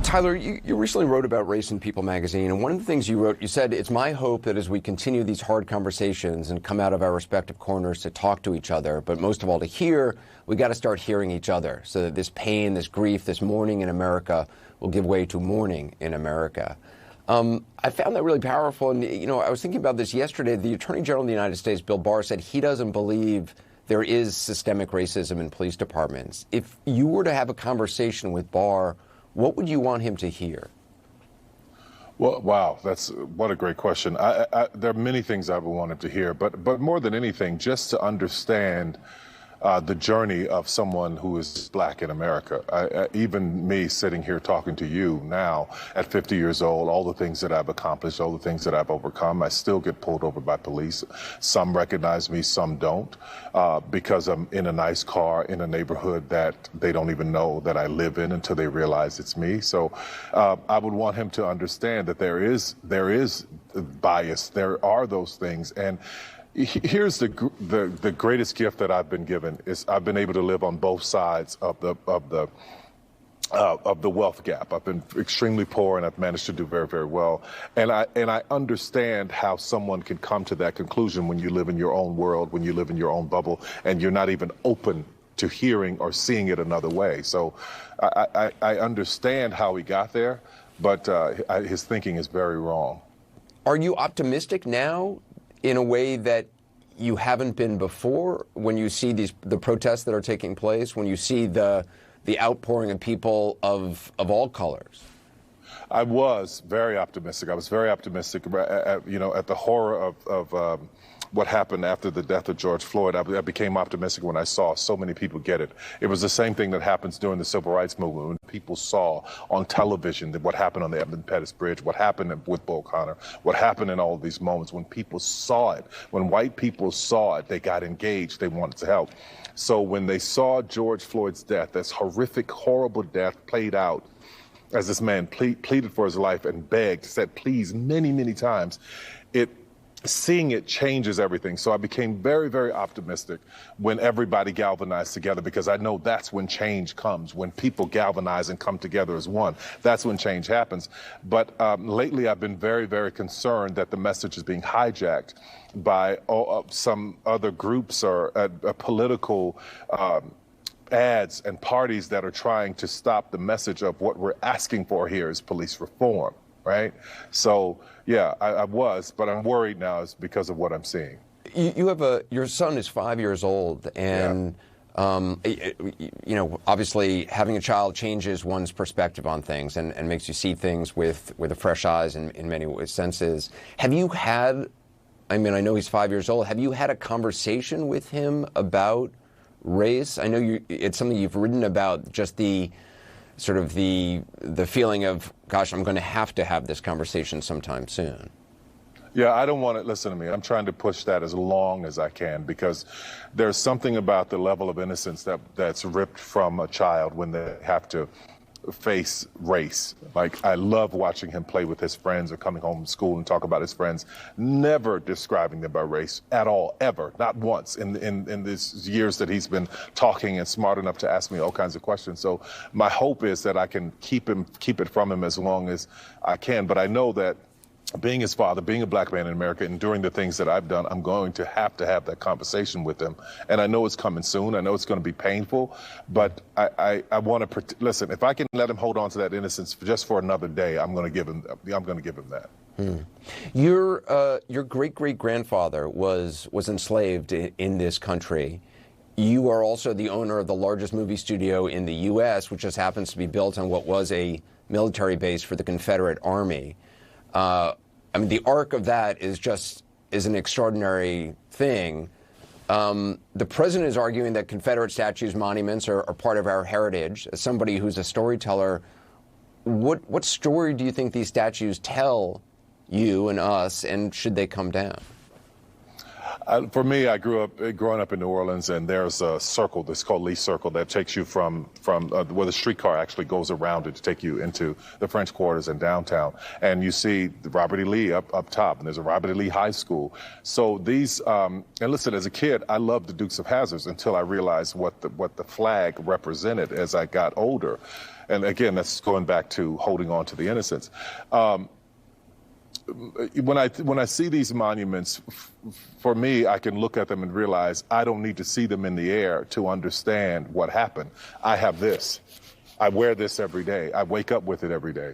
Tyler, you recently wrote about race in People magazine, and one of the things you wrote, you said, it's my hope that as we continue these hard conversations and come out of our respective corners to talk to each other, but most of all to hear, we got to start hearing each other so that this pain, this grief, this mourning in America will give way to mourning in America. I found that really powerful, and I was thinking about this yesterday. The Attorney General of the United States, Bill Barr, said he doesn't believe there is systemic racism in police departments. If you were to have a conversation with Barr, what would you want him to hear? Well, wow, what a great question. There are many things I would want him to hear, but more than anything, just to understand the journey of someone who is black in America. Even me sitting here talking to you now at 50 years old, all the things that I've accomplished, all the things that I've overcome, I still get pulled over by police. Some recognize me, some don't, because I'm in a nice car in a neighborhood that they don't even know that I live in until they realize it's me. So I would want him to understand that there is bias. There are those things. And here's the greatest gift that I've been given is I've been able to live on both sides of the wealth gap. I've been extremely poor, and I've managed to do very, very well. And I understand how someone can come to that conclusion when you live in your own world, when you live in your own bubble, and you're not even open to hearing or seeing it another way. So I understand how he got there, but his thinking is very wrong. Are you optimistic now in a way that you haven't been before when you see the protests that are taking place, when you see the outpouring of people of all colors? I was very optimistic. I was very optimistic, at the horror of what happened after the death of George Floyd. I became optimistic when I saw so many people get it. It was the same thing that happens during the Civil Rights Movement, when people saw on television what happened on the Edmund Pettus Bridge, what happened with Bull Connor, what happened in all of these moments. When people saw it, when white people saw it, they got engaged, they wanted to help. So when they saw George Floyd's death, this horrific, horrible death played out, as this man pleaded for his life and begged, said please many, many times, seeing it changes everything. So I became very, very optimistic when everybody galvanized together, because I know that's when change comes. When people galvanize and come together as one, that's when change happens. But lately I've been very, very concerned that the message is being hijacked by some other groups or political ads and parties that are trying to stop the message of what we're asking for here is police reform. Right? So, yeah, I was, but I'm worried now is because of what I'm seeing. You have your son is 5 years old, and, obviously having a child changes one's perspective on things and makes you see things with a fresh eyes in many senses. Have you had, I know he's 5 years old, have you had a conversation with him about race? I know it's something you've written about, just the feeling of, gosh, I'm going to have this conversation sometime soon. Yeah, I don't want to, listen to me, I'm trying to push that as long as I can, because there's something about the level of innocence that's ripped from a child when they have to face race. Like, I love watching him play with his friends or coming home from school and talk about his friends, never describing them by race at all, ever, not once in these years that he's been talking and smart enough to ask me all kinds of questions. So my hope is that I can keep it from him as long as I can. But I know that being his father, being a black man in America, and doing the things that I've done, I'm going to have that conversation with him. And I know it's coming soon. I know it's going to be painful, but I want to listen. If I can let him hold on to that innocence just for another day, I'm going to give him that. Your great-great-grandfather was enslaved in this country. You are also the owner of the largest movie studio in the U.S., which just happens to be built on what was a military base for the Confederate Army. The arc of that is an extraordinary thing. The president is arguing that Confederate statues, monuments are part of our heritage. As somebody who's a storyteller, what story do you think these statues tell you and us, and should they come down? For me, I growing up in New Orleans, and there's a circle that's called Lee Circle that takes you from where the streetcar actually goes around it to take you into the French Quarters and downtown. And you see the Robert E. Lee up top, and there's a Robert E. Lee High School. So these, and listen, as a kid, I loved the Dukes of Hazzard until I realized what the flag represented as I got older. And again, that's going back to holding on to the innocence. When I see these monuments, for me, I can look at them and realize I don't need to see them in the air to understand what happened. I have this. I wear this every day. I wake up with it every day.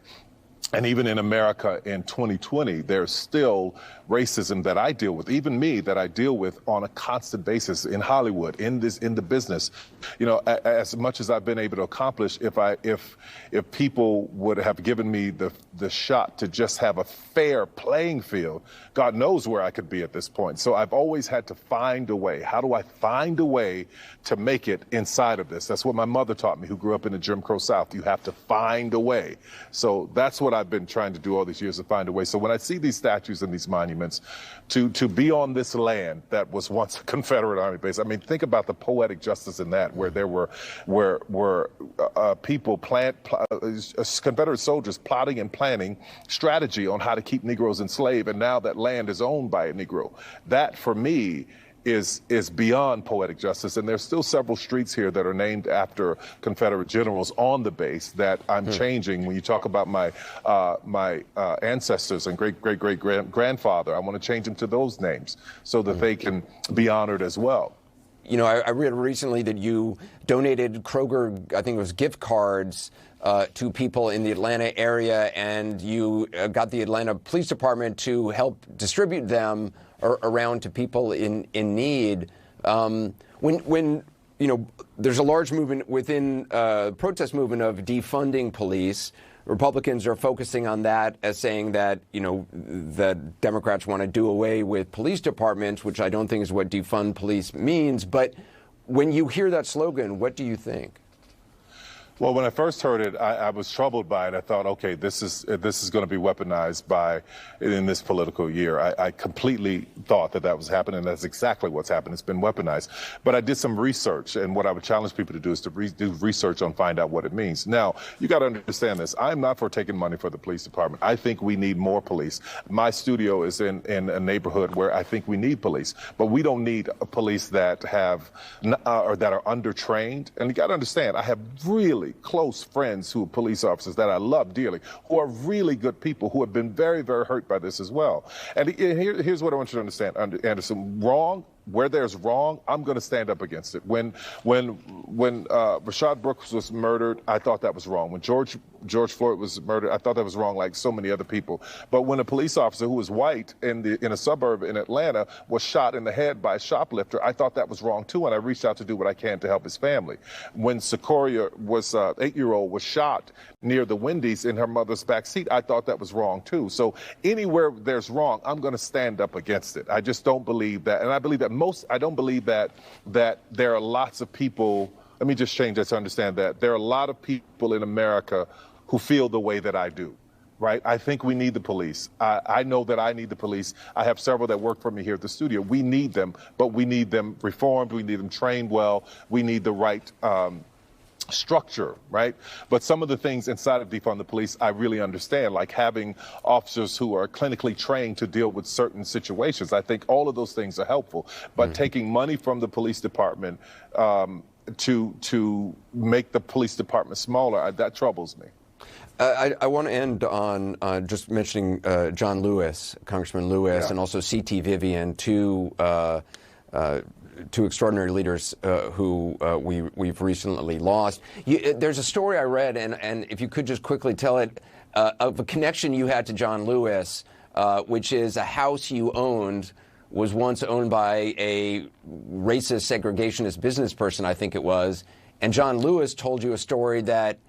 And even in America in 2020, there's still racism that I deal with, even me, that I deal with on a constant basis in Hollywood, in the business. You know, as much as I've been able to accomplish, if people would have given me the shot to just have a fair playing field, God knows where I could be at this point. So I've always had to find a way. How do I find a way to make it inside of this? That's what my mother taught me, who grew up in the Jim Crow South. You have to find a way. So that's what I've been trying to do all these years, to find a way. So when I see these statues and these monuments, to be on this land that was once a Confederate Army base, I mean, think about the poetic justice in that, where there were people, Confederate soldiers plotting and planning strategy on how to keep Negroes enslaved, and now that land is owned by a Negro. That, for me, is beyond poetic justice, and there's still several streets here that are named after Confederate generals on the base that I'm changing. When you talk about my ancestors and great-great-great-grandfather, I want to change them to those names so that they can be honored as well. You know, I read recently that you donated Kroger, I think it was gift cards, to people in the Atlanta area, and you got the Atlanta Police Department to help distribute them around to people in need. When you know, there's a large movement within protest movement of defunding police. Republicans are focusing on that as saying that, you know, that Democrats want to do away with police departments, which I don't think is what defund police means. But when you hear that slogan, what do you think? Well, when I first heard it, I was troubled by it. I thought, okay, this is going to be weaponized in this political year. I completely thought that was happening. That's exactly what's happened. It's been weaponized. But I did some research, and what I would challenge people to do is to do research on find out what it means. Now, you got to understand this. I'm not for taking money for the police department. I think we need more police. My studio is in a neighborhood where I think we need police, but we don't need a police that have or that are undertrained. And you got to understand, I have really close friends who are police officers that I love dearly, who are really good people, who have been very, very hurt by this as well. And here's what I want you to understand, Anderson. Where there's wrong, I'm going to stand up against it. When Rayshard Brooks was murdered, I thought that was wrong. When George Floyd was murdered, I thought that was wrong, like so many other people. But when a police officer who was white in a suburb in Atlanta was shot in the head by a shoplifter, I thought that was wrong too, and I reached out to do what I can to help his family. When Sequoia was 8-year-old was shot near the Wendy's in her mother's back seat, I thought that was wrong too. So anywhere there's wrong, I'm going to stand up against it. I just don't believe that, and I believe that I don't believe that there are lots of people. Let me just change that to understand that there are a lot of people in America who feel the way that I do, right? I think we need the police. I know that I need the police. I have several that work for me here at the studio. We need them, but we need them reformed. We need them trained well. We need the right structure, right? But some of the things inside of defund the police, I really understand, like having officers who are clinically trained to deal with certain situations. I think all of those things are helpful. But taking money from the police department to make the police department smaller, that troubles me. I want to end on just mentioning John Lewis, Congressman Lewis, and also C.T. Vivian, two extraordinary leaders who we've recently lost. There's a story I read, and if you could just quickly tell it, of a connection you had to John Lewis, which is a house you owned was once owned by a racist segregationist business person, I think it was, and John Lewis told you a story that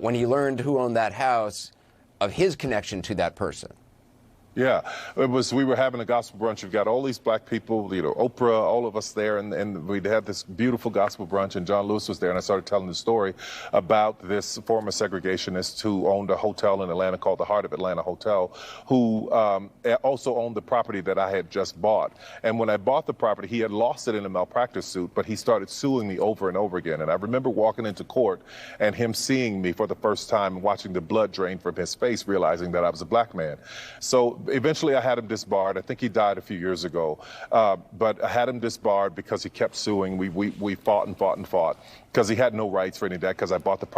when he learned who owned that house, of his connection to that person. Yeah, it was. We were having a gospel brunch. We've got all these black people, you know, Oprah, all of us there, and we had this beautiful gospel brunch. And John Lewis was there, and I started telling the story about this former segregationist who owned a hotel in Atlanta called the Heart of Atlanta Hotel, who also owned the property that I had just bought. And when I bought the property, he had lost it in a malpractice suit, but he started suing me over and over again. And I remember walking into court and him seeing me for the first time and watching the blood drain from his face, realizing that I was a black man. So eventually I had him disbarred. I think he died a few years ago. But I had him disbarred because he kept suing. We fought and fought and fought because he had no rights for any of that because I bought the property.